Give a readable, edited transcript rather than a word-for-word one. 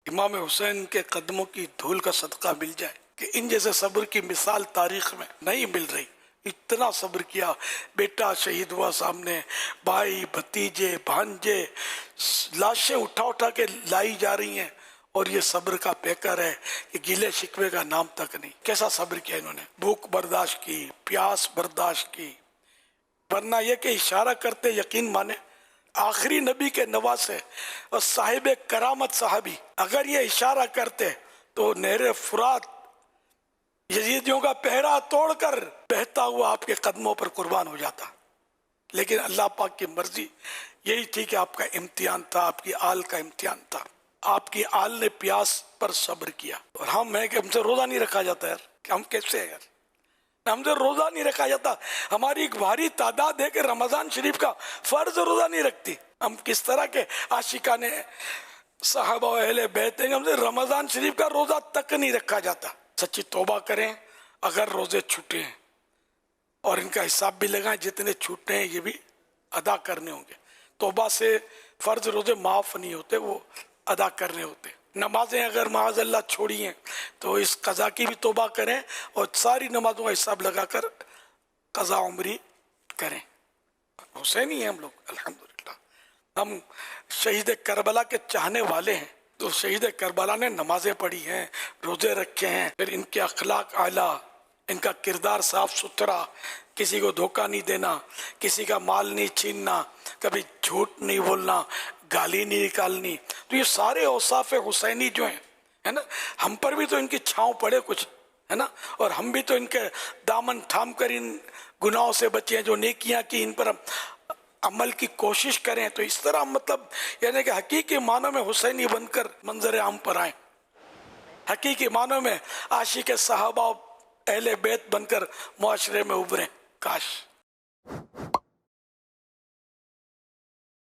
इमाम हुसैन के कदमों की धूल का सदका मिल जाए कि इन जैसे सब्र की मिसाल तारीख में नहीं मिल रही। इतना सब्र किया, बेटा शहीद हुआ सामने, भाई भतीजे भांजे लाशें उठा उठा के लाई जा रही हैं और ये सब्र का पैकर है कि गिले शिकवे का नाम तक नहीं। कैसा सब्र किया इन्होंने, भूख बर्दाश्त की, प्यास बर्दाश्त की, वरना यह कि इशारा करते यकीन माने आखिरी नबी के नवासे और साहिब करामत साहबी अगर ये इशारा करते तो नहर फुरात यजीदियों का पहरा तोड़कर बहता हुआ आपके कदमों पर कुर्बान हो जाता। लेकिन अल्लाह पाक की मर्जी यही थी कि आपका इम्तिहान था, आपकी आल का इम्तिहान था। आपकी आल ने प्यास पर सब्र किया और हम है कि हमसे रोजा नहीं रखा जाता यार, कि हम कैसे है यार, हमसे रोजा नहीं रखा जाता। हमारी एक भारी तादाद है कि रमजान शरीफ का फर्ज रोजा नहीं रखती। हम किस तरह के आशिकाने साहबा अहले बैत हैं, हमसे रमजान शरीफ का रोजा तक नहीं रखा जाता। सच्ची तौबा करें अगर रोजे छूटे हैं और इनका हिसाब भी लगाएं, जितने छूटे हैं ये भी अदा करने होंगे। तौबा से फर्ज रोजे माफ नहीं होते, वो अदा करने होते। नमाजें अगर माज़अल्लाह छोड़ी हैं तो इस कज़ा की भी तौबा करें और सारी नमाजों का हिसाब लगाकर कज़ा उम्री करें। हुसैनी हैं हम लोग अल्हम्दुलिल्लाह। हम शहीद करबला के चाहने वाले हैं। तो शहीद करबला ने नमाजें पढ़ी हैं, रोजे रखे हैं, फिर इनके अखलाक आला, इनका किरदार साफ सुथरा, किसी को धोखा नहीं देना, किसी का माल नहीं छीनना, कभी झूठ नहीं बोलना, गाली नहीं निकालनी। तो ये सारे औसाफ हुसैनी जो हैं, है ना, हम पर भी तो इनकी छांव पड़े कुछ, है ना, और हम भी तो इनके दामन थाम कर इन गुनाहों से बचे, जो नेकियां की इन पर अमल की कोशिश करें। तो इस तरह मतलब यानी कि हकीकी मानों में हुसैनी बनकर मंजर आम पर आए, हकीकी मानों में आशिक सहाबा अहले बैत बनकर मुआशरे में उभरे। काश